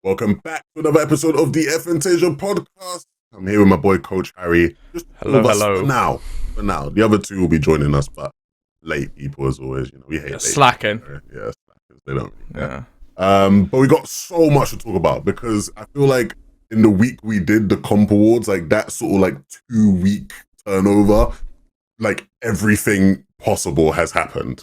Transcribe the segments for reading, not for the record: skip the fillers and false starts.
Welcome back to another episode of the FNTASIA podcast. I'm here with my boy Coach Harry. Just hello, all of us hello. For now. The other two will be joining us, but late people as always. You know, we hate late slacking. People. Yeah, slacking. They don't really care. But we got so much to talk about because I feel like in the week we did the comp awards, like that sort of like 2-week turnover, like everything possible has happened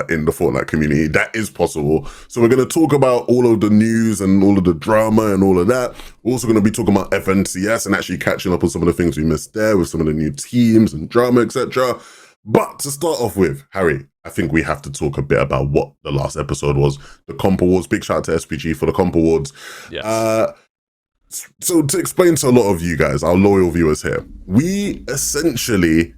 in the Fortnite community. That is possible. So we're going to talk about all of the news and all of the drama and all of that. We're also going to be talking about FNTS and actually catching up on some of the things we missed there with some of the new teams and drama, etc. But to start off with, Harry, I think we have to talk a bit about what the last episode was. The comp awards. Big shout out to SPG for the comp awards. Yes. So to explain to a lot of you guys, our loyal viewers here, we essentially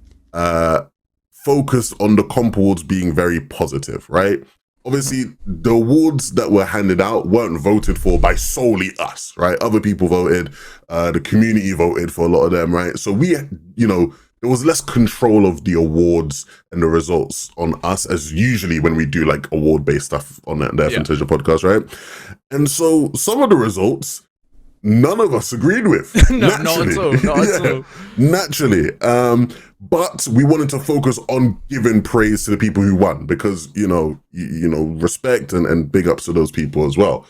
focused on the comp awards being very positive, right? Obviously, the awards that were handed out weren't voted for by solely us, right? Other people voted, the community voted for a lot of them, right? So we, you know, there was less control of the awards and the results on us as usually when we do like award-based stuff on the FNTASIA podcast, right? And so some of the results, none of us agreed with. No, not at all. Not at all. Naturally. But we wanted to focus on giving praise to the people who won because, you know, respect and big ups to those people as well.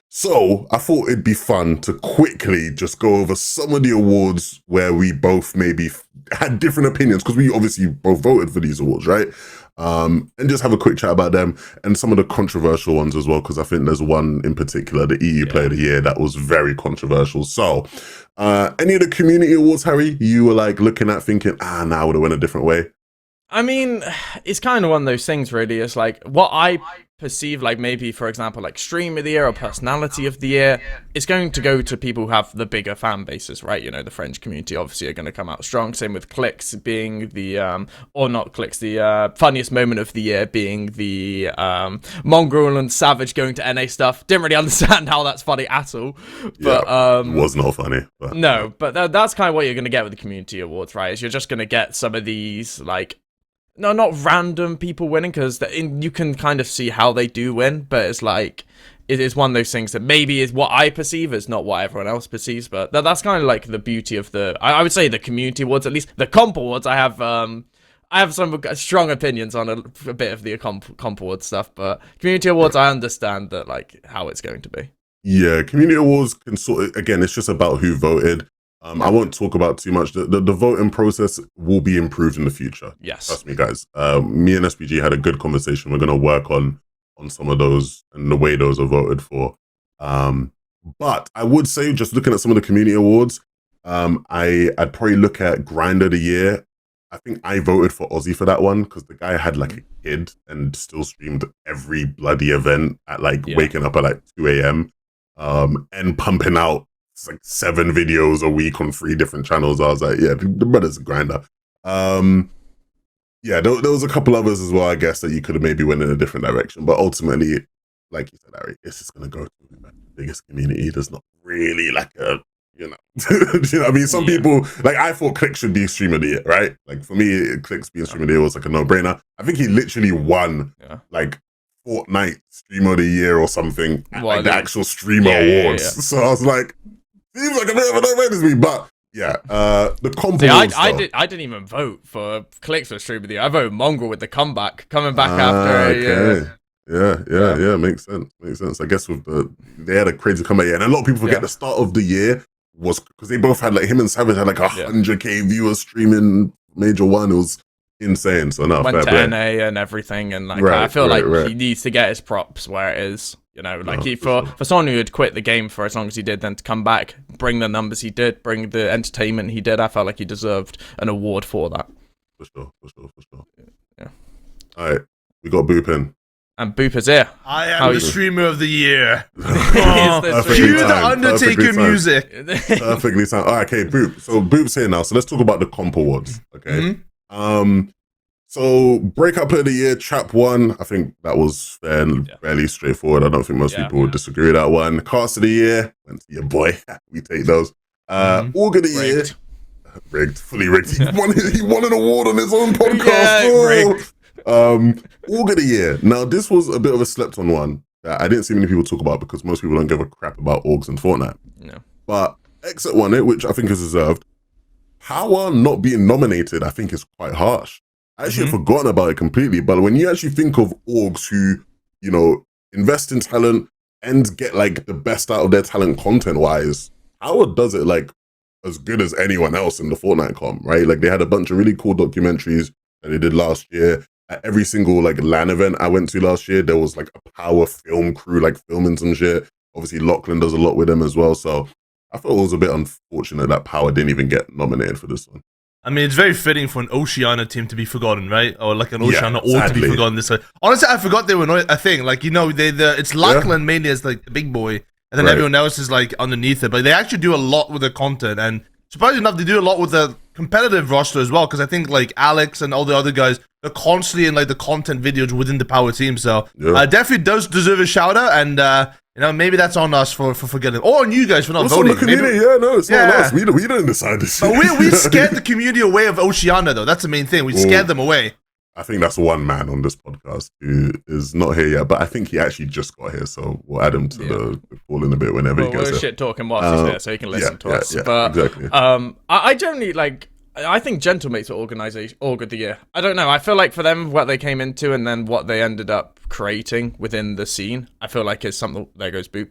So I thought it'd be fun to quickly just go over some of the awards where we both maybe had different opinions because we obviously both voted for these awards, right? And just have a quick chat about them and some of the controversial ones as well, because I think there's one in particular, the EU Player of the Year, that was very controversial. So any of the community awards, Harry, you were like looking at thinking, now I would have went a different way? I mean, it's kind of one of those things, really. It's like what I perceive, like maybe, for example, like Stream of the Year or Personality of the Year, it's going to go to people who have the bigger fan bases, right? You know, the French community obviously are going to come out strong. Same with Clicks being the, or not Clicks, the funniest moment of the year being the Mongrel and Savage going to NA stuff. Didn't really understand how that's funny at all. But it was not funny. But, no, but that's kind of what you're going to get with the community awards, right? Is you're just going to get some of these, like, no, not random people winning, because you can kind of see how they do win, but it's like, it is one of those things that maybe is what I perceive as not what everyone else perceives, but that's kind of like the beauty of I would say the community awards, at least. The comp awards, I have some strong opinions on a bit of the comp awards stuff, but community awards, I understand that, like, how it's going to be. Yeah, community awards can sort of, again, it's just about who voted. I won't talk about too much. The voting process will be improved in the future. Yes. Trust me, guys. Me and SPG had a good conversation. We're going to work on some of those and the way those are voted for. But I would say, just looking at some of the community awards, I'd probably look at Grind of the Year. I think I voted for Ozzy for that one because the guy had like a kid and still streamed every bloody event at waking up at like 2 a.m. And pumping out like 7 videos a week on 3 different channels. I was like, yeah, the brother's a grinder. Yeah, there was a couple others as well, I guess, that you could have maybe went in a different direction. But ultimately, like you said, Harry, it's just going to go to the biggest community. There's not really like a, you know, you know what I mean? Some people, like, I thought Click should be Stream of the Year, right? Like, for me, Click's being Stream of the Year was like a no-brainer. I think he literally won, like, Fortnite Stream of the Year or something at like the actual Streamer Awards. Yeah. So I was like, seems like a bit of a no-brainer to me, but yeah, the comp awards. I didn't even vote for Clicks for Stream of the Year. I voted Mongrel with the comeback, coming back after a year. Yeah, makes sense. I guess they had a crazy comeback, and a lot of people forget the start of the year was because they both had, like, him and Savage had like 100K viewers streaming Major 1. It was insane. So no, went to NA and everything, and like I feel like he needs to get his props where it is. You know, like for someone who had quit the game for as long as he did, then to come back, bring the numbers he did, bring the entertainment he did, I felt like he deserved an award for that. For sure. Yeah. All right, we got Boop in. And Boop is here. I am the Streamer of the Year. Cue the Undertaker music. Perfectly sound. All right, okay, Boop. So Boop's here now. So let's talk about the comp awards. Okay. So Breakout Player of the Year, Chap 1. I think that was fairly straightforward. I don't think most people would disagree with that one. Cast of the Year went to your boy. We take those. Org of the Year. Rigged. Fully rigged. He won an award on his own podcast. Rigged. Org of the Year. Now, this was a bit of a slept on one. that I didn't see many people talk about because most people don't give a crap about orgs in Fortnite. No. But Exit won it, which I think is deserved. Power not being nominated, I think, is quite harsh. I actually had forgotten about it completely. But when you actually think of orgs who, you know, invest in talent and get like the best out of their talent content-wise, Power does it like as good as anyone else in the Fortnite comp, right? Like they had a bunch of really cool documentaries that they did last year. At every single like LAN event I went to last year, there was like a Power film crew like filming some shit. Obviously, Lachlan does a lot with them as well. So I thought it was a bit unfortunate that Power didn't even get nominated for this one. I mean, it's very fitting for an Oceania team to be forgotten, right? Or like an Oceania org to be forgotten this way. Honestly, I forgot they were a thing. Like, you know, it's Lachlan mainly as like the big boy, and then everyone else is like underneath it. But they actually do a lot with their content, and surprisingly enough, they do a lot with the competitive roster as well. Because I think like Alex and all the other guys, they're constantly in like the content videos within the Power team. So definitely does deserve a shout out, and you know, maybe that's on us for forgetting, or on you guys for not also voting. The community, it's not us. We didn't decide this. But we scared the community away of Oceania, though. That's the main thing. We scared them away. I think that's one man on this podcast who is not here yet, but I think he actually just got here, so we'll add him to the call in a bit whenever he gets here. We'll shit talking whilst he's there, so he can listen to us. Yeah, but exactly. I generally like. I think Gentlemate's org of the year. I don't know. I feel like for them, what they came into and then what they ended up creating within the scene, I feel like is something. There goes Boop.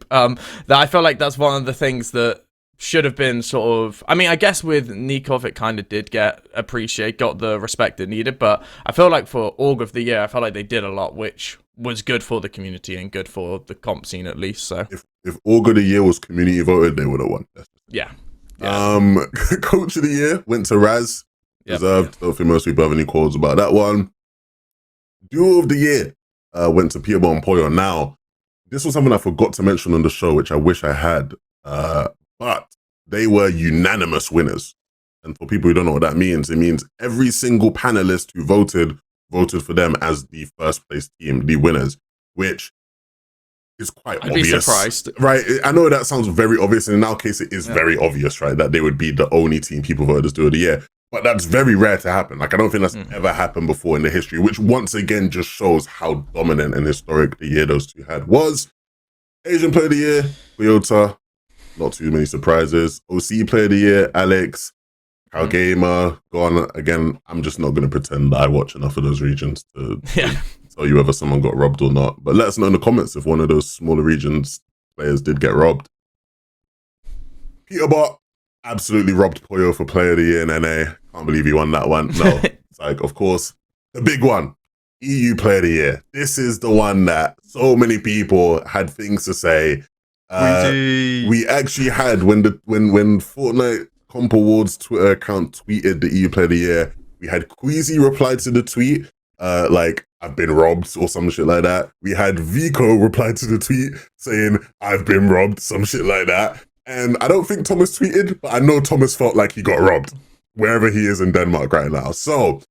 That I feel like that's one of the things that should have been sort of. I mean, I guess with Nikov, it kind of did got the respect it needed. But I feel like for org of the year, I felt like they did a lot, which was good for the community and good for the comp scene at least. So if org of the year was community voted, they would have won. Yeah. Coach of the year went to Raz. Deserved. Don't think most people have any calls about that one. Duo of the year went to Peterbot and Poyo. Now, this was something I forgot to mention on the show, which I wish I had. But they were unanimous winners. And for people who don't know what that means, it means every single panelist who voted for them as the first place team, the winners, which is quite obvious. I'd be surprised. Right? I know that sounds very obvious, and in our case, it is very obvious, right? That they would be the only team people voted as Duo of the Year. But that's very rare to happen. Like, I don't think that's ever happened before in the history, which once again just shows how dominant and historic the year those two had was. Asian Player of the Year, Toyota. Not too many surprises. OC Player of the Year, Alex. Cal Gamer, gone. Again, I'm just not going to pretend that I watch enough of those regions to tell you whether someone got robbed or not. But let us know in the comments if one of those smaller regions players did get robbed. Peterbot absolutely robbed Poyo for Player of the Year in NA. Can't believe he won that one. No, it's like, of course, the big one, EU Player of the Year. This is the one that so many people had things to say. We actually had when Fortnite Comp Awards Twitter account tweeted the EU Player of the Year. We had Queasy reply to the tweet, like, I've been robbed or some shit like that. We had Vico reply to the tweet saying, I've been robbed, some shit like that. And I don't think Thomas tweeted, but I know Thomas felt like he got robbed wherever he is in Denmark right now. So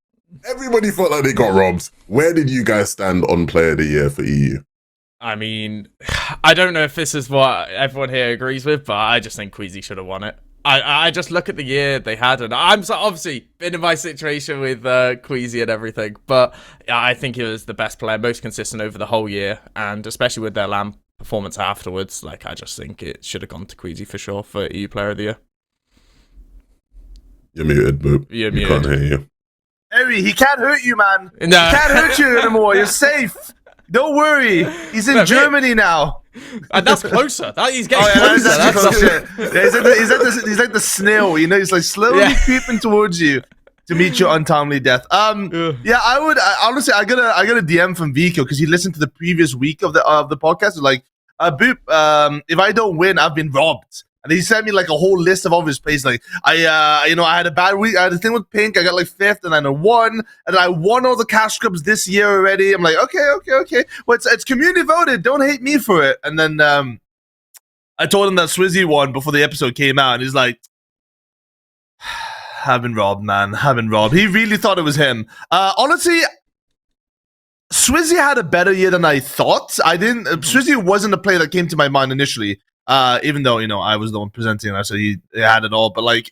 everybody felt like they got robbed. Where did you guys stand on Player of the Year for EU? I mean, I don't know if this is what everyone here agrees with, but I just think Queasy should have won it. I just look at the year they had, and I'm so obviously been in my situation with Queasy and everything, but I think he was the best player, most consistent over the whole year, and especially with their LAN performance afterwards, like, I just think it should have gone to Queasy for sure for EU Player of the Year. You're muted, Boop. You're muted. Can't hear you. Harry, he can't hurt you, man. No. He can't hurt you anymore. You're safe. Don't worry. He's in Germany now. And that's closer. He's getting closer. That's closer. Yeah, he's like the snail, you know, he's like slowly creeping towards you to meet your untimely death. Yeah, honestly, I got a DM from Vico because he listened to the previous week of the podcast. Like, Boop, if I don't win, I've been robbed. And he sent me like a whole list of all of his plays. Like, I had a bad week. I had a thing with Pink. I got like 5th, and then I won. And then I won all the cash clubs this year already. I'm like, okay. Well, it's community voted. Don't hate me for it. And then I told him that Swizzy won before the episode came out, and he's like, "I've been robbed, man. I've been robbed." He really thought it was him. Honestly, Swizzy had a better year than I thought. Swizzy wasn't a play that came to my mind initially. Even though, I was the one presenting, and I said he had it all. But, like,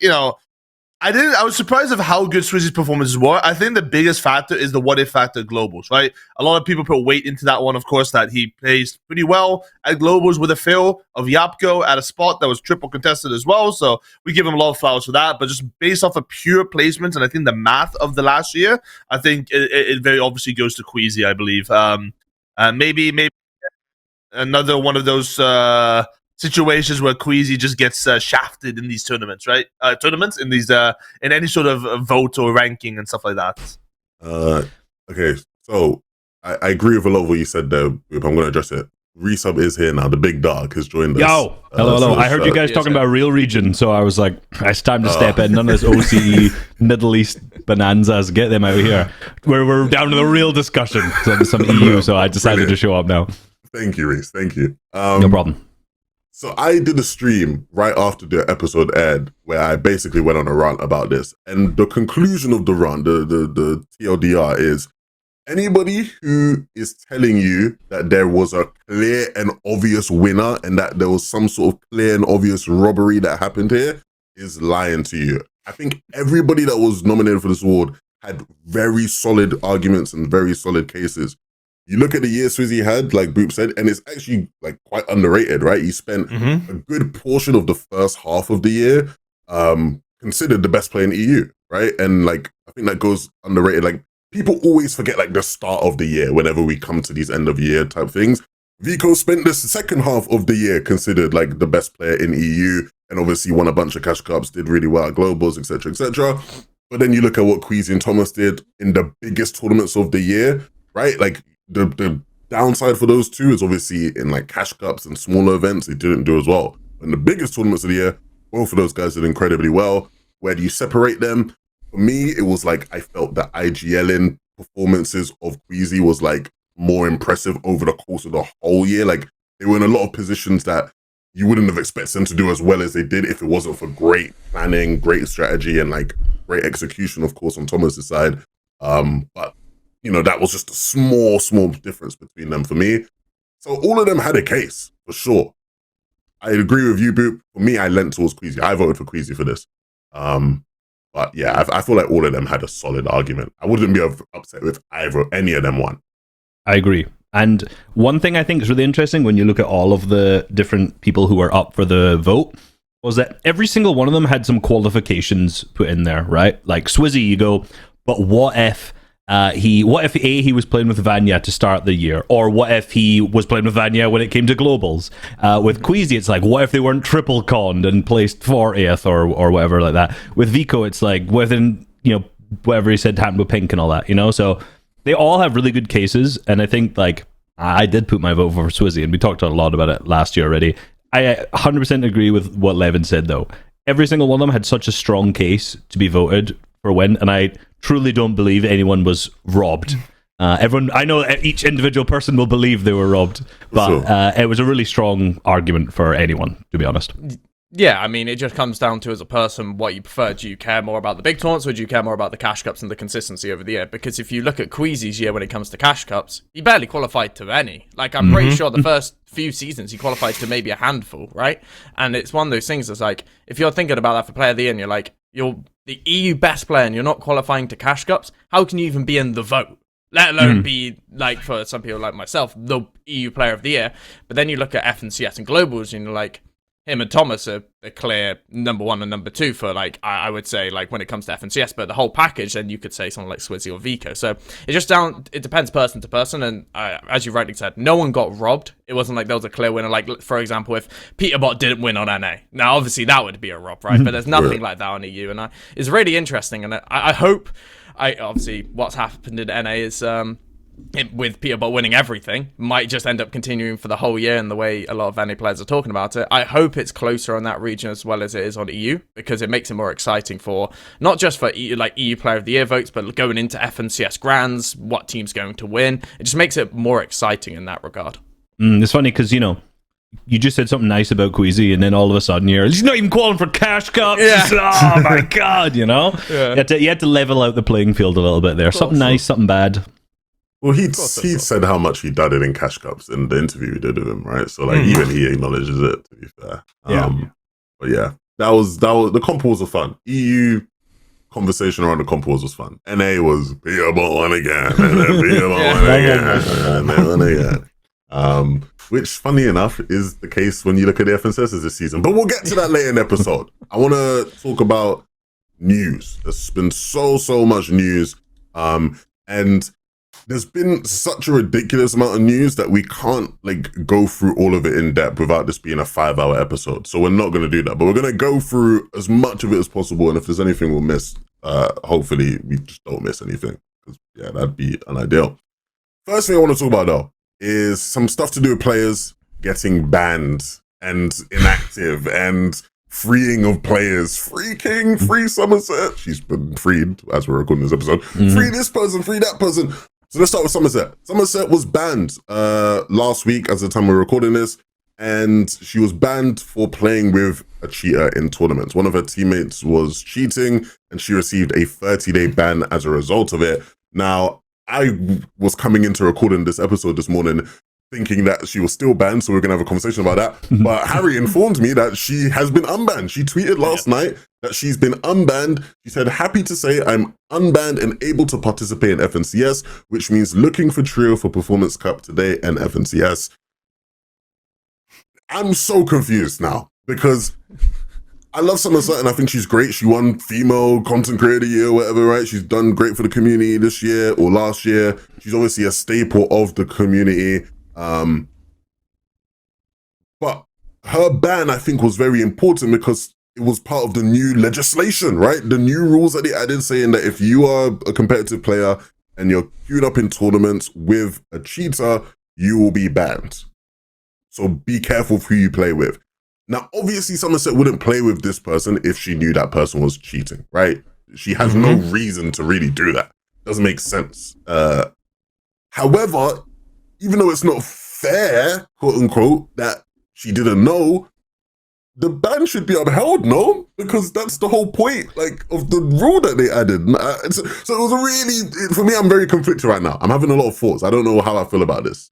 I was surprised of how good Swizzy's performances were. I think the biggest factor is the what if factor at Globals, right? A lot of people put weight into that one, of course, that he plays pretty well at Globals with a fill of Yapko at a spot that was triple contested as well. So we give him a lot of flowers for that. But just based off of pure placements and I think the math of the last year, I think it very obviously goes to Queasy, I believe. Maybe another one of those situations where Queasy just gets shafted in these tournaments, right? Tournaments in these in any sort of vote or ranking and stuff like that. Okay, so I agree with a lot of what you said there. I'm going to address it. Resub is here now. The big dog has joined us. Yo, hello. I heard you guys talking about real region, so I was like, it's time to step in. None of this OCE Middle East bonanzas. Get them out of here. We're down to the real discussion. Some EU, so I decided to show up now. Thank you, Reese. Thank you. No problem. So I did a stream right after the episode aired where I basically went on a rant about this. And the conclusion of the rant, the TLDR is anybody who is telling you that there was a clear and obvious winner and that there was some sort of clear and obvious robbery that happened here is lying to you. I think everybody that was nominated for this award had very solid arguments and very solid cases. You look at the year Swizzy had, like Boop said, and it's actually like quite underrated, right? He spent a good portion of the first half of the year considered the best player in EU, right? And like I think that goes underrated. Like people always forget like the start of the year whenever we come to these end of year type things. Vico spent the second half of the year considered like the best player in EU, and obviously won a bunch of cash cups, did really well at globals, etc., etc. But then you look at what Queasy and Thomas did in the biggest tournaments of the year, right? Like the downside for those two is obviously in like cash cups and smaller events, they didn't do as well. In the biggest tournaments of the year, both of those guys did incredibly well. Where do you separate them? For me, it was like I felt the IGLing performances of Queasy was like more impressive over the course of the whole year. Like they were in a lot of positions that you wouldn't have expected them to do as well as they did if it wasn't for great planning, great strategy, and like great execution, of course, on Thomas's side. But you know, that was just a small difference between them for me. So all of them had a case, for sure. I agree with you, Boop. For me, I leant towards Queasy. I voted for Queasy for this. But yeah, I feel like all of them had a solid argument. I wouldn't be upset if any of them won. I agree. And one thing I think is really interesting when you look at all of the different people who were up for the vote was that every single one of them had some qualifications put in there, right? Like Swizzy, you go, but what if he was playing with Vanya to start the year, or what if he was playing with Vanya when it came to globals? With Queasy, it's like, what if they weren't triple conned and placed 40th or whatever like that? With Vico, it's like within, you know, whatever he said happened with Pink and all that, you know. So they all have really good cases, and I think like I did put my vote for Swizzy, and we talked a lot about it last year already. I 100% agree with what Levin said though. Every single one of them had such a strong case to be voted for a win, and I truly don't believe anyone was robbed. Everyone, I know each individual person will believe they were robbed, but it was a really strong argument for anyone, to be honest. Yeah, I mean, it just comes down to, as a person, what you prefer. Do you care more about the big tournaments, or do you care more about the cash cups and the consistency over the year? Because if you look at Queasy's year when it comes to cash cups, he barely qualified to any. Like, I'm pretty sure the first few seasons he qualified to maybe a handful, right? And it's one of those things that's like, if you're thinking about that for player of the year, and you're like, you're the EU best player and you're not qualifying to cash cups, how can you even be in the vote? Let alone be, like, for some people like myself, the EU player of the year. But then you look at FNCS and globals, and you're like, him and Thomas are the clear number one and number two for, like, I would say, like, when it comes to FNCS, but the whole package, then you could say someone like Swizzy or Vico. So it depends person to person, and as you rightly said, no one got robbed. It wasn't like there was a clear winner. Like, for example, if Peterbot didn't win on NA, now obviously that would be a rob, right? But there's nothing like that on EU, and it's really interesting, and I hope, obviously what's happened in NA is with Peterbot winning everything might just end up continuing for the whole year, in the way a lot of NA players are talking about it. I hope it's closer on that region as well as it is on EU, because it makes it more exciting for not just for EU, like EU player of the year votes, but going into FNCS grands, what team's going to win. It just makes it more exciting in that regard. It's funny because, you know, you just said something nice about Queasy, and then all of a sudden he's not even calling for cash cups. Yeah. Oh my god, you know? Yeah. You had to level out the playing field a little bit there. Something nice, something bad. Well, he'd said how much he done it in cash cups in the interview we did with him, right? So like even he acknowledges it, to be fair. But yeah, that was the comp was fun. EU conversation around the comp was fun. NA was Peterbot won again, and then Peterbot won again, and then won again. Which, funny enough, is the case when you look at the FNTASIA this season. But we'll get to that later in the episode. I want to talk about news. There's been so much news. And there's been such a ridiculous amount of news that we can't go through all of it in depth without this being a 5-hour episode. So we're not going to do that. But we're going to go through as much of it as possible. And if there's anything we'll miss, hopefully we just don't miss anything. Because, yeah, that'd be unideal. First thing I want to talk about, though, is some stuff to do with players getting banned and inactive and freeing of players. Free Somerset. She's been freed as we're recording this episode. Free this person, free that person. So let's start with Somerset. Somerset was banned last week as the time we're recording this, and she was banned for playing with a cheater in tournaments. One of her teammates was cheating, and she received a 30-day ban as a result of it. Now, I was coming into recording this episode this morning thinking that she was still banned, so we're going to have a conversation about that. But Harry informed me that she has been unbanned. She tweeted last night that she's been unbanned. She said, happy to say I'm unbanned and able to participate in FNCS, which means looking for trio for Performance Cup today and FNCS. I'm so confused now because I love Somerset and I think she's great. She won Female Content Creator of the Year, whatever, right? She's done great for the community this year or last year. She's obviously a staple of the community. But her ban, I think, was very important because it was part of the new legislation, right? The new rules that they added saying that if you are a competitive player and you're queued up in tournaments with a cheater, you will be banned. So be careful who you play with. Now, obviously, Somerset wouldn't play with this person if she knew that person was cheating, right? She has no reason to really do that. Doesn't make sense. However, even though it's not fair, quote unquote, that she didn't know, the ban should be upheld, no? Because that's the whole point, of the rule that they added. So it was a really, for me, I'm very conflicted right now. I'm having a lot of thoughts. I don't know how I feel about this.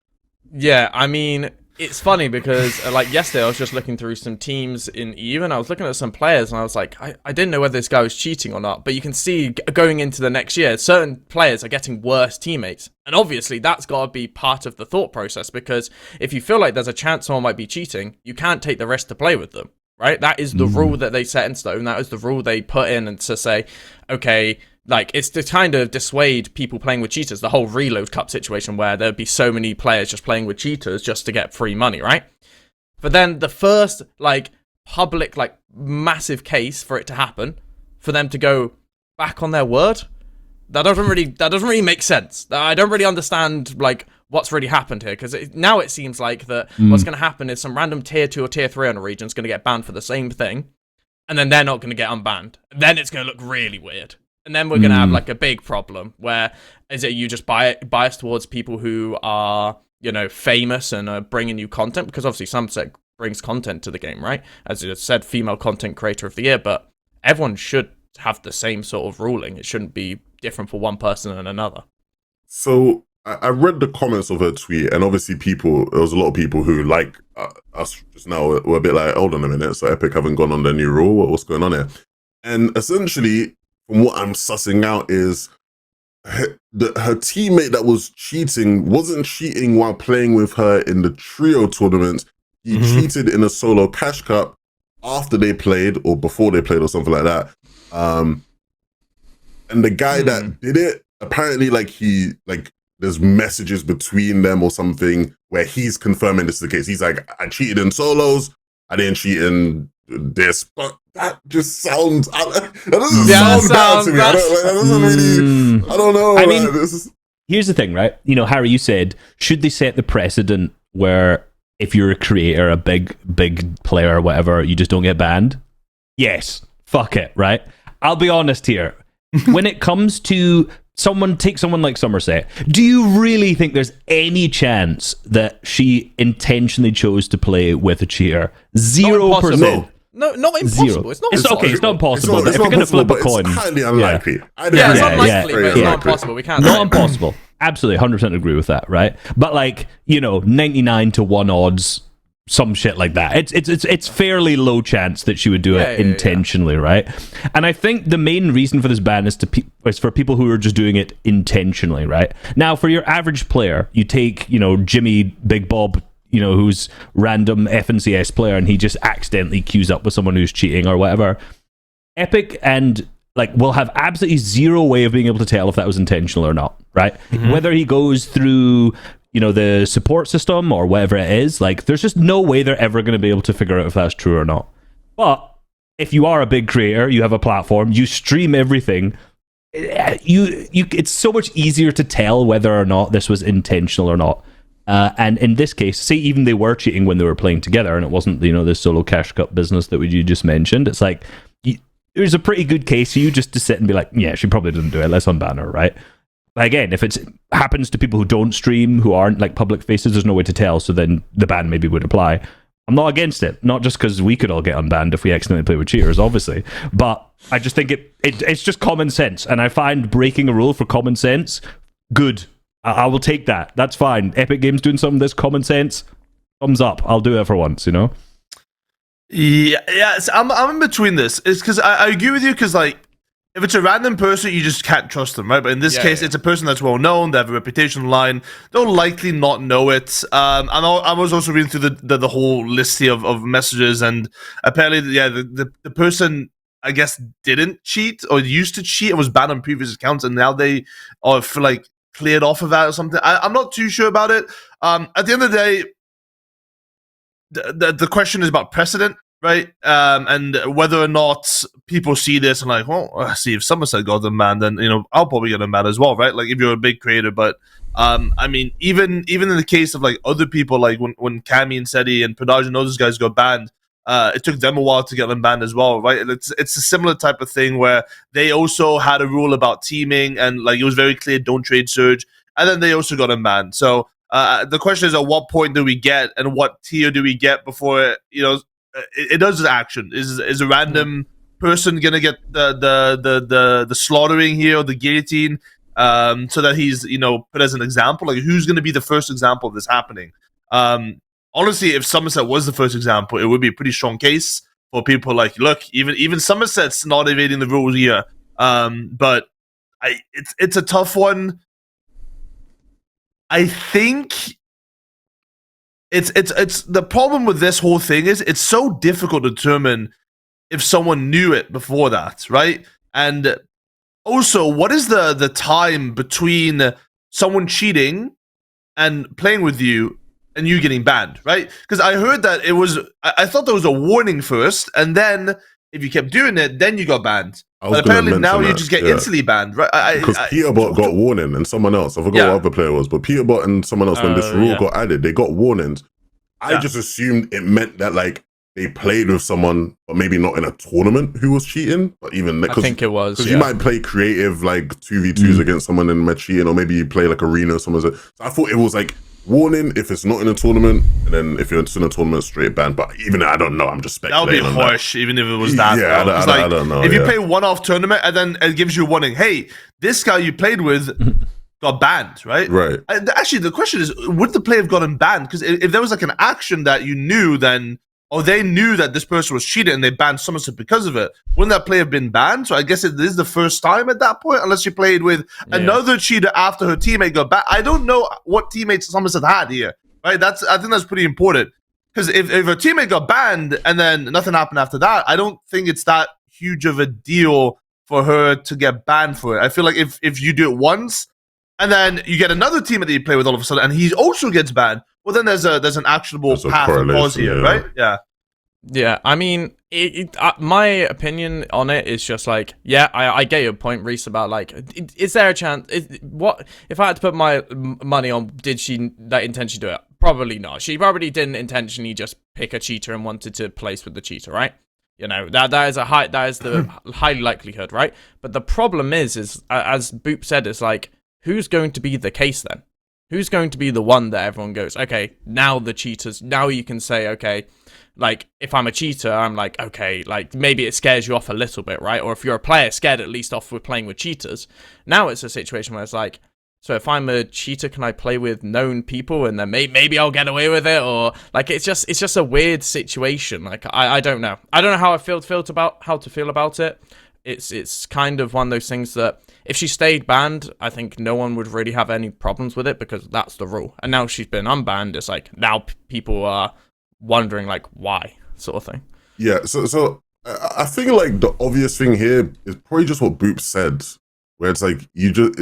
Yeah, I mean, it's funny because yesterday I was just looking through some teams in EVE and I was looking at some players and I was like, I didn't know whether this guy was cheating or not, but you can see going into the next year, certain players are getting worse teammates. And obviously that's got to be part of the thought process, because if you feel like there's a chance someone might be cheating, you can't take the risk to play with them, right? That is the rule that they set in stone. That is the rule they put in, and to say, okay, it's to kind of dissuade people playing with cheaters, the whole Reload Cup situation where there'd be so many players just playing with cheaters just to get free money, right? But then the first, public, massive case for it to happen, for them to go back on their word, that doesn't really make sense. I don't really understand, what's really happened here, because now it seems like that what's going to happen is some random tier 2 or tier 3 on a region is going to get banned for the same thing, and then they're not going to get unbanned. And then it's going to look really weird. And then we're going to have a big problem where is it you just bias towards people who are, famous and are bringing you content, because obviously Somerset brings content to the game, right? As you said, Female Content Creator of the Year, but everyone should have the same sort of ruling. It shouldn't be different for one person and another. So I read the comments of her tweet, and obviously there was a lot of people who, us just now, were a bit like, hold on a minute, so Epic haven't gone on their new rule, what's going on here? And essentially, from what I'm sussing out is her teammate that was cheating wasn't cheating while playing with her in the trio tournament. He cheated in a solo cash cup after they played or before they played or something like that. And the guy that did it, apparently there's messages between them or something where he's confirming this is the case. He's like, I cheated in solos, I didn't cheat in this, but that just sounds, that doesn't sound bad to me. That doesn't really, I don't know. I mean, here's the thing, right? Harry, you said, should they set the precedent where if you're a creator, a big player or whatever, you just don't get banned? Yes. Fuck it, right? I'll be honest here. When it comes to someone like Somerset, do you really think there's any chance that she intentionally chose to play with a cheater? 0%. No, not impossible. Zero. It's not impossible. Okay, it's not impossible. If you're going to flip a coin, it's highly unlikely. Yeah, it's unlikely, but it's not impossible. We can't. Not impossible. Absolutely, 100% agree with that, right? But 99 to 1 odds, some shit like that. It's fairly low chance that she would do it intentionally, right? And I think the main reason for this ban is for people who are just doing it intentionally, right? Now, for your average player, you take, Jimmy Big Bob, who's random FNCS player, and he just accidentally queues up with someone who's cheating or whatever. Epic and will have absolutely zero way of being able to tell if that was intentional or not, right? Whether he goes through the support system or whatever it is, there's just no way they're ever going to be able to figure out if that's true or not. But if you are a big creator, you have a platform, you stream everything, it's so much easier to tell whether or not this was intentional or not. And in this case, say even they were cheating when they were playing together and it wasn't, the solo cash cup business that you just mentioned, it's there's a pretty good case for you just to sit and be like, yeah, she probably didn't do it, let's unban her, right? But again, if it happens to people who don't stream, who aren't public faces, there's no way to tell, so then the ban maybe would apply. I'm not against it, not just because we could all get unbanned if we accidentally play with cheaters, obviously, but I just think it's just common sense, and I find breaking a rule for common sense good. I will take that. That's fine. Epic Games doing something that's common sense, thumbs up. I'll do it for once, Yeah, so I'm in between this. It's because I agree with you, because if it's a random person, you just can't trust them, right? But in this case, it's a person that's well known, they have a reputation online, they'll likely not know it. I was also reading through the whole list here of messages, and apparently, the person, I guess, didn't cheat or used to cheat and was banned on previous accounts, and now they are cleared off of that or something. I'm not too sure about it. At the end of the day, the question is about precedent, right? And whether or not people see this and see if Somerset got them banned, then I'll probably get them banned as well, right? If you're a big creator, but I mean, even in the case of other people, when Cammy and Seti and Pedage and those guys got banned, it took them a while to get them banned as well, right? It's a similar type of thing where they also had a rule about teaming, and it was very clear, don't trade Surge, and then they also got them banned. So the question is, at what point do we get, and what tier do we get before it does action? Is a random person gonna get the slaughtering here, or the guillotine, so that he's put as an example? Who's gonna be the first example of this happening? Honestly, if Somerset was the first example, it would be a pretty strong case for people look, even Somerset's not evading the rules here. But it's a tough one. I think it's the problem with this whole thing is it's so difficult to determine if someone knew it before that, right? And also, what is the time between someone cheating and playing with you and you getting banned, right? Because I heard that I thought there was a warning first, and then if you kept doing it, then you got banned. But apparently now you just get instantly banned, right? Because Peterbot got warning, and someone else, I forgot what other player it was, but Peterbot and someone else, when this rule got added, they got warnings. I just assumed it meant that they played with someone, but maybe not in a tournament, who was cheating. But even I think it was, because you might play creative 2v2s against someone and they're cheating, or maybe you play arena or something. So I thought it was warning if it's not in a tournament, and then if you're in a tournament, straight ban. But even I don't know, I'm just speculating. That would be harsh, even if it was that. Yeah, I don't know. If you play one-off tournament and then it gives you a warning, hey, this guy you played with got banned, right? Right. Actually, the question is, would the player have gotten banned? Because if there was an action that you knew, then or they knew that this person was cheating and they banned Somerset because of it, wouldn't that player have been banned? So I guess it is the first time at that point, unless you played with another cheater after her teammate got banned. I don't know what teammates Somerset had here, right? I think that's pretty important. Because if her teammate got banned and then nothing happened after that, I don't think it's that huge of a deal for her to get banned for it. I feel like if you do it once and then you get another teammate that you play with all of a sudden and he also gets banned, well, then there's an actionable path and cause here, right? Yeah. Yeah, I mean, my opinion on it is just I get your point, Reese, about is there a chance? What if I had to put my money on? Did she intentionally do it? Probably not. She probably didn't intentionally just pick a cheater and wanted to place with the cheater, right? That is the high likelihood, right? But the problem is as Boop said, it's who's going to be the case then? Who's going to be the one that everyone goes, okay, now the cheaters, now you can say, okay, if I'm a cheater, I'm okay, maybe it scares you off a little bit, right? Or if you're a player, scared at least off with playing with cheaters. Now it's a situation where it's So if I'm a cheater, can I play with known people and then maybe I'll get away with it? Or like it's just a weird situation. Like I don't know. I don't know how to feel about it. It's kind of one of those things that if she stayed banned, I think no one would really have any problems with it because that's the rule. And now she's been unbanned. It's like now people are wondering like why, sort of thing. Yeah. So I think like the obvious thing here is probably just what Boop said, where it's like you just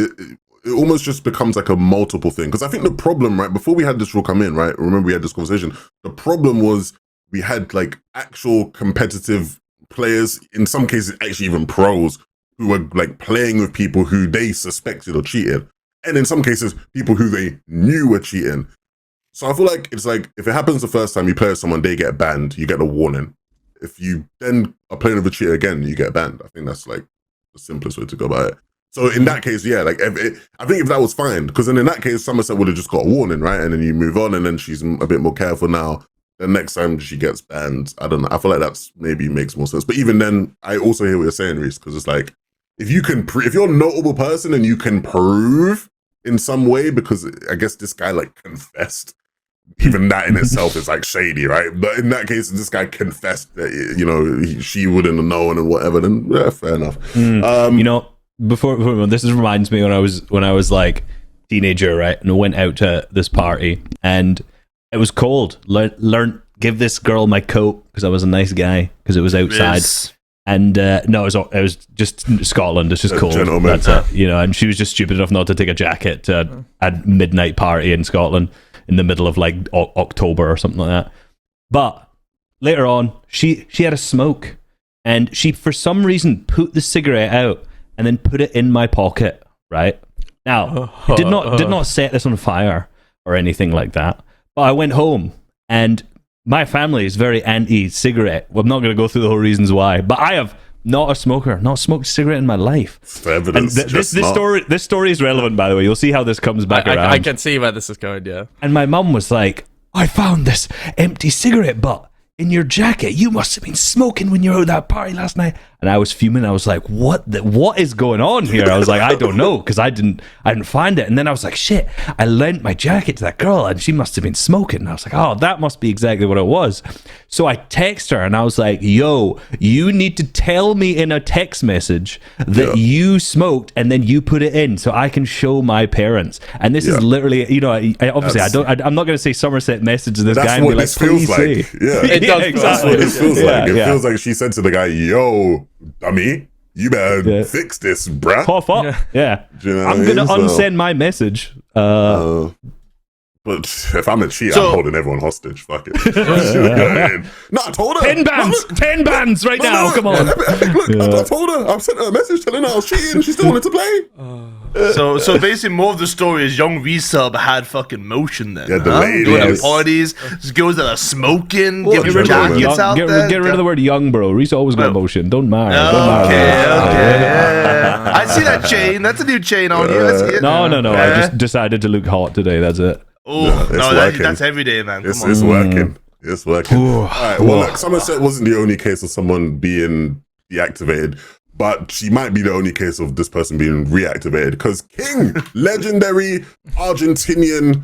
it almost just becomes like a multiple thing. Because I think the problem, right, before we had this rule come in, right, remember we had this conversation, the problem was we had like actual competitive players, in some cases actually even pros, who were like playing with people who they suspected or cheated. And in some cases, people who they knew were cheating. So I feel like it's like, if it happens the first time you play with someone, they get banned, you get a warning. If you then are playing with a cheater again, you get banned. I think that's like the simplest way to go about it. So in that case, yeah, like I think if that was fine, because then in that case, Somerset would have just got a warning, right? And then you move on, and then she's a bit more careful now. The next time she gets banned, I don't know. I feel like that's maybe makes more sense. But even then, I also hear what you're saying, Reese, because it's like if you can, if you're a notable person and you can prove in some way, because I guess this guy like confessed. Even that in itself is like shady, right? But in that case, this guy confessed that you know she wouldn't have known and whatever. Then yeah, fair enough. You know. Before this reminds me when I was like teenager, right? And I went out to this party and it was cold. Give this girl my coat because I was a nice guy because it was outside. Yes. And no, it was just Scotland. It's just cold. That's it. You know, and she was just stupid enough not to take a jacket to a midnight party in Scotland in the middle of like October or something like that. But later on, she had a smoke and she for some reason put the cigarette out and then put it in my pocket, right? Now, I did not set this on fire or anything like that, but I went home and my family is very anti-cigarette. Well, I'm not going to go through the whole reasons why, but I have not smoked a cigarette in my life. Evidence, and this story is relevant, by the way. You'll see how this comes back around. I can see where this is going, yeah. And my mum was like, I found this empty cigarette butt in your jacket. You must have been smoking when you were at that party last night. And I was fuming. I was like, what is going on here? I was like, I don't know, because I didn't find it. And then I was like, shit, I lent my jacket to that girl and she must have been smoking. And I was like, oh, that must be exactly what it was. So I text her and I was like, yo, you need to tell me in a text message that you smoked and then you put it in so I can show my parents. And this is literally, you know, obviously I'm not going to say Somerset message this guy and be like, please say. Yeah, it does. That's what it feels like. It feels like she said to the guy, yo, dummy, you better fix this, bruh. Cough up. Yeah. You know I'm going to unsend my message. But if I'm a cheater, I'm holding everyone hostage. Fuck it. No, I told her. 10 bands. 10 bands right now. Come on. Look, I told her. I've sent her a message telling her I was cheating and she still wanted to play. So basically, more of the story is young Resub had fucking motion then. Yeah, the ladies. Doing the parties, just girls that are smoking, giving jackets out there. Get rid of the word young, bro. Reese always got emotion. Don't marry. Okay. I see that chain. That's a new chain on you. I see it. No. I just decided to look hot today. That's it. Oh, that's every day, man. It's working. It's working. All right. Well, look, Somerset wasn't the only case of someone being deactivated, but she might be the only case of this person being reactivated because King, legendary Argentinian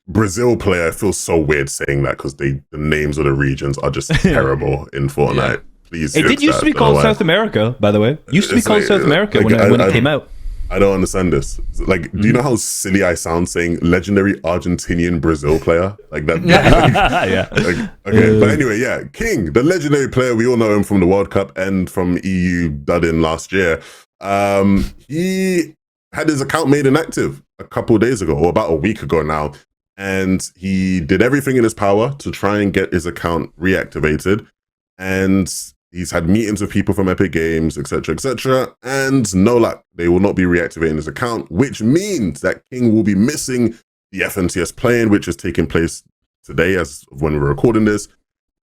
Brazil player, feels so weird saying that because the names of the regions are just terrible in Fortnite. Please. It did used to be called South America, by the way. Used to be called South America when it came out. I don't understand this. Like, do you know how silly I sound saying legendary Argentinian Brazil player? Like that. Yeah. Okay. But anyway, yeah. King, the legendary player, we all know him from the World Cup and from EU dud-in last year. He had his account made inactive a couple of days ago, or about a week ago now. And he did everything in his power to try and get his account reactivated. And he's had meetings with people from Epic Games, etc., and no luck. They will not be reactivating his account, which means that King will be missing the FNTS play-in, which is taking place today as of when we're recording this.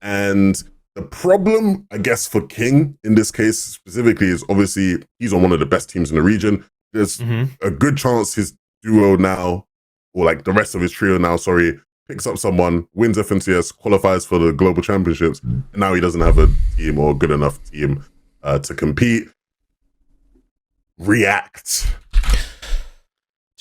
And the problem, I guess, for King in this case specifically is obviously he's on one of the best teams in the region. There's a good chance his duo now, or like the rest of his trio now, picks up someone, wins FNTS, qualifies for the global championships, and now he doesn't have a team or a good enough team to compete. React.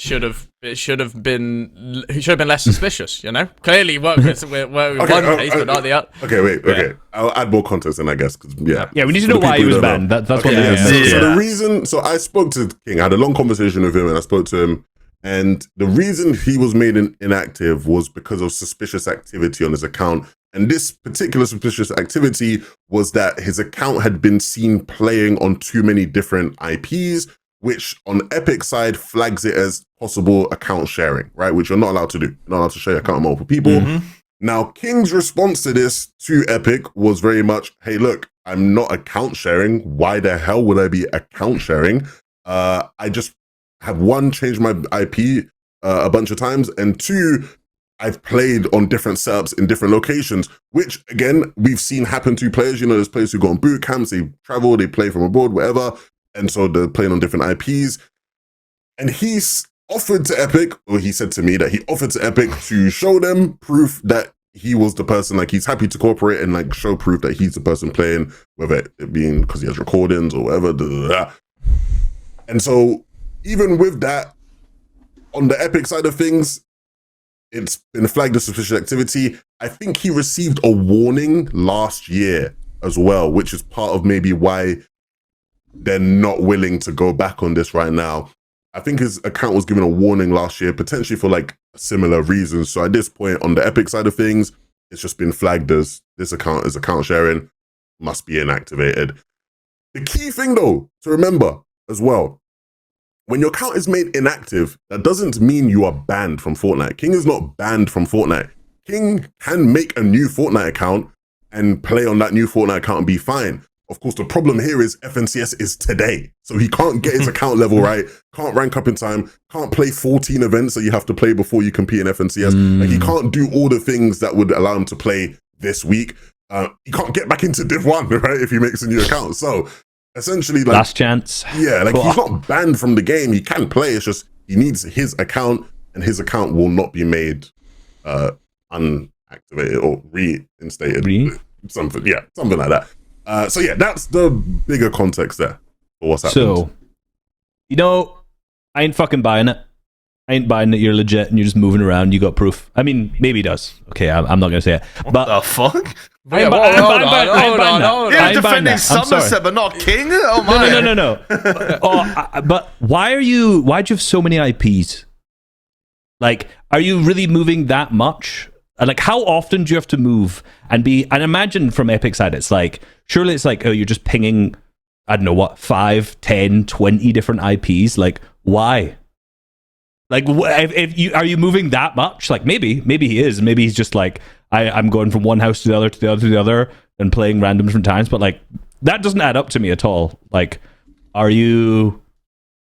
It should have been less suspicious. You know, clearly work with one case, but not the other. Okay, wait. Okay, I'll add more context in, I guess. Yeah, we need to know why he was banned. That's what. So the reason. So I spoke to King. I had a long conversation with him, and I spoke to him. And the reason he was made inactive was because of suspicious activity on his account. And this particular suspicious activity was that his account had been seen playing on too many different IPs, which on Epic side flags it as possible account sharing, right? Which you're not allowed to do. You're not allowed to share your account with multiple people. Mm-hmm. Now, King's response to this to Epic was very much, hey, look, I'm not account sharing. Why the hell would I be account sharing? I just have one, changed my IP a bunch of times, and two, I've played on different setups in different locations, which again, we've seen happen to players. You know, there's players who go on boot camps, they travel, they play from abroad, whatever. And so they're playing on different IPs. And he's offered to Epic, or he said to me that he offered to Epic to show them proof that he was the person, like he's happy to cooperate and like show proof that he's the person playing, whether it being because he has recordings or whatever. Blah, blah, blah. And so even with that, on the Epic side of things, it's been flagged as suspicious activity. I think he received a warning last year as well, which is part of maybe why they're not willing to go back on this right now. I think his account was given a warning last year, potentially for like similar reasons. So at this point, on the Epic side of things, it's just been flagged as this account is account sharing, must be inactivated. The key thing though, to remember as well, when your account is made inactive, that doesn't mean you are banned from Fortnite. King is not banned from Fortnite. King can make a new Fortnite account and play on that new Fortnite account and be fine. Of course, the problem here is FNCS is today. So he can't get his account level right, can't rank up in time, can't play 14 events that you have to play before you compete in FNCS. Like he can't do all the things that would allow him to play this week. He can't get back into Div 1, right, if he makes a new account. So essentially, like, last chance. Yeah, like he's not banned from the game. He can play. It's just he needs his account, and his account will not be made unactivated or reinstated. Something like that. So yeah, that's the bigger context there for what's happened. So, you know, I ain't fucking buying it. I ain't buying that you're legit and you're just moving around. You got proof. I mean, maybe he does. Okay, I'm not gonna say it. But the fuck? Hold on. You're defending Somerset, but not King? Oh my! No. But why'd you have so many IPs? Like, are you really moving that much? Like, how often do you have to move and be? And imagine from Epic side, it's like, surely it's like, oh, you're just pinging, I don't know what, 5, 10, 20 different IPs. Like, why? Like, if you are you moving that much? Like, maybe he is. Maybe he's just like, I'm going from one house to the other to the other to the other and playing random different times. But like, that doesn't add up to me at all. Like, are you?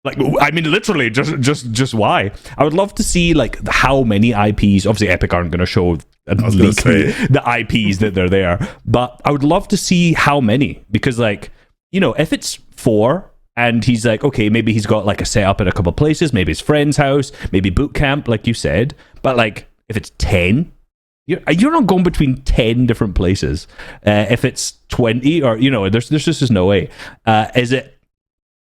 Like, I mean, literally, just why? I would love to see like how many IPs. Obviously, Epic aren't going to show and leak the IPs that they're there, but I would love to see how many, because like, you know, if it's 4. And he's like, okay, maybe he's got like a setup at a couple places, maybe his friend's house, maybe boot camp, like you said. But like, if it's 10, you're not going between 10 different places. If it's 20, or, you know, there's just no way. Is it?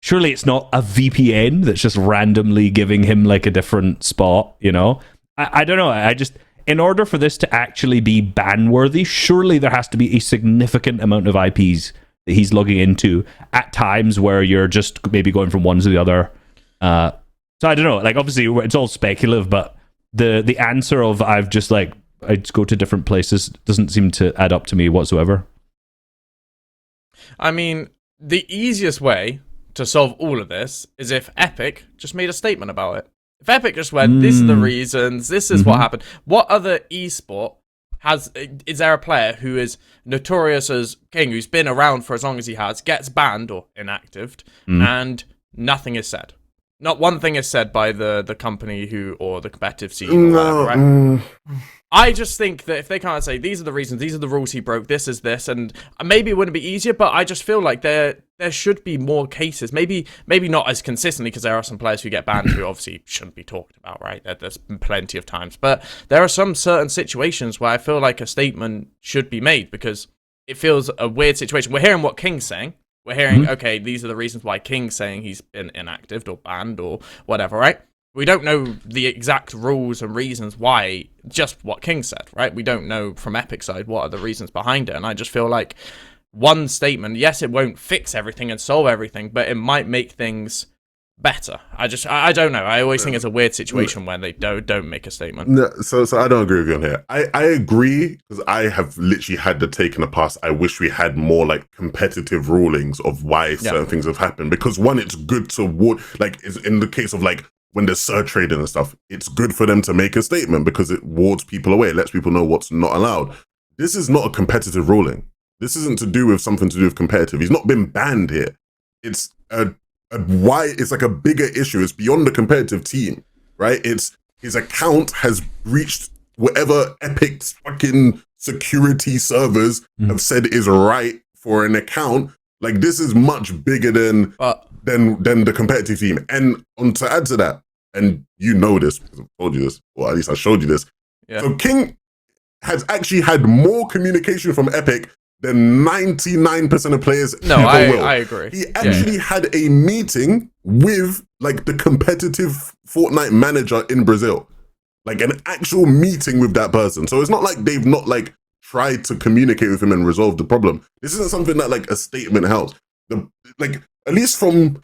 Surely it's not a VPN that's just randomly giving him like a different spot, you know? I don't know. I just, in order for this to actually be ban worthy, surely there has to be a significant amount of IPs that he's logging into at times where you're just maybe going from one to the other. So I don't know. Like, obviously, it's all speculative, but the answer of I just go to different places doesn't seem to add up to me whatsoever. I mean, the easiest way to solve all of this is if Epic just made a statement about it. If Epic just went, this is the reasons, this is what happened. What other esport is there a player who is notorious as King, who's been around for as long as he has, gets banned or inactived, and nothing is said? Not one thing is said by the company or the competitive scene or whatever, right? I just think that if they can't say, these are the reasons, these are the rules he broke, this is this, and maybe it wouldn't be easier, but I just feel like there should be more cases. Maybe not as consistently, because there are some players who get banned who obviously shouldn't be talked about, right? There's been plenty of times. But there are some certain situations where I feel like a statement should be made, because it feels a weird situation. We're hearing what King's saying. We're hearing, okay, these are the reasons why King's saying he's been inactive or banned or whatever, right? we don't know the exact rules and reasons why, just what King said, right? We don't know from Epic side what are the reasons behind it, and I just feel like one statement, yes, it won't fix everything and solve everything, but it might make things better. I don't know. I always think it's a weird situation when they don't make a statement. No, so I don't agree with you on here. I agree, because I have literally had the take in the past. I wish we had more like competitive rulings of why certain things have happened, because one, it's good to like in the case of like when there's surge trading and stuff, it's good for them to make a statement because it wards people away. It lets people know what's not allowed. This is not a competitive ruling. This isn't to do with something to do with competitive. He's not been banned here. It's it's like a bigger issue. It's beyond the competitive team, right? It's his account has breached whatever Epic's fucking security servers have said is right for an account. Like, this is much bigger than the competitive team. And to add to that, and you know this because I've told you this, or at least I showed you this. Yeah. So King has actually had more communication from Epic than 99% of players ever will. I agree. He actually had a meeting with like the competitive Fortnite manager in Brazil. Like an actual meeting with that person. So it's not like they've not like tried to communicate with him and resolve the problem. This isn't something that like a statement helps. Like, at least from,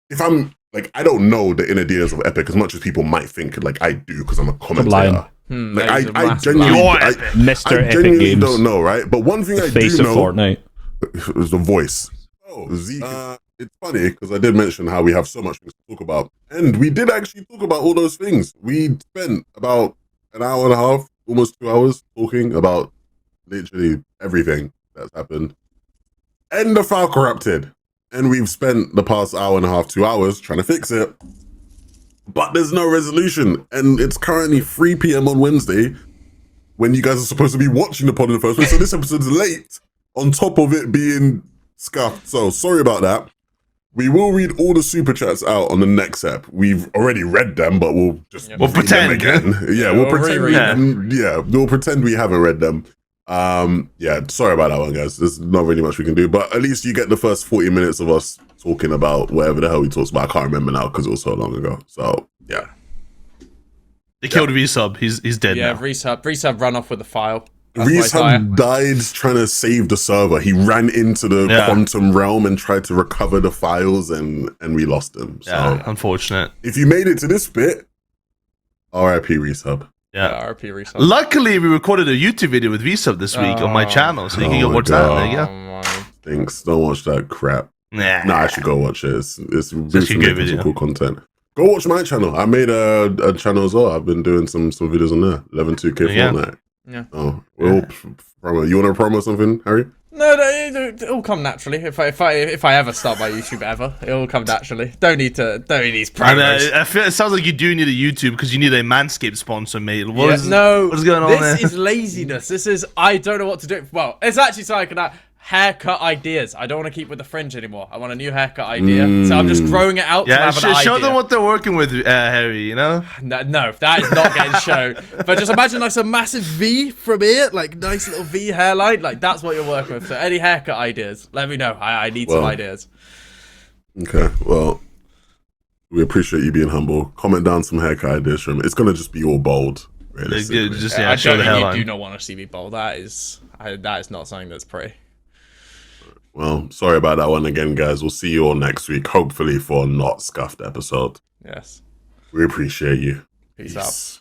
if I'm like, I don't know the inner dealings of Epic as much as people might think like I do because I'm a commentator. Like I genuinely don't know, right? But one thing I do know Fortnite is the voice. Zeke, it's funny because I did mention how we have so much things to talk about, and we did actually talk about all those things. We spent about an hour and a half, almost 2 hours, talking about literally everything that's happened. And the file corrupted, and we've spent the past hour and a half, 2 hours trying to fix it. But there's no resolution, and it's currently 3 p.m. on Wednesday when you guys are supposed to be watching the pod in the first place. So this episode's late on top of it being scuffed. So sorry about that. We will read all the super chats out on the next ep. We've already read them, but we'll just we'll pretend again. We'll pretend. We'll pretend we haven't read them. Sorry about that one, guys. There's not really much we can do, but at least you get the first 40 minutes of us talking about whatever the hell we talked about. I can't remember now because it was so long ago. So yeah, they killed Resub. He's dead now. Resub ran off with the file. Resub died trying to save the server. He ran into the quantum realm and tried to recover the files, and we lost him. So unfortunate. If you made it to this bit, R.I.P. Resub. R.I.P. Resub. Luckily, we recorded a YouTube video with Resub this week on my channel, so you can go watch that. There you go. Thanks. Don't watch that crap. Nah, I should go watch it. It's good video. Cool content. Go watch my channel. I made a channel as well. I've been doing some videos on there. 11-2K Fortnite. Yeah. Oh, promo. You want to promo something, Harry? No, it'll come naturally. If I ever start my YouTube ever, it'll come naturally. Don't need promos. I feel it sounds like you do need a YouTube because you need a Manscaped sponsor, mate. What's going on there? This is laziness. This is I don't know what to do. Well, it's actually so I can haircut ideas. I don't want to keep with the fringe anymore. I want a new haircut idea. So I'm just growing it out to have an idea. Show them what they're working with, Harry, you know? No, that is not getting shown. But just imagine like some massive V from here, like nice little V hairline. Like that's what you're working with. So any haircut ideas, let me know. I need some ideas. Okay, well, we appreciate you being humble. Comment down some haircut ideas from it. It's going to just be all bold. I genuinely do not want to see me bold. That is not something that's pretty. Well, sorry about that one again, guys. We'll see you all next week, hopefully for a not scuffed episode. Yes. We appreciate you. Peace out.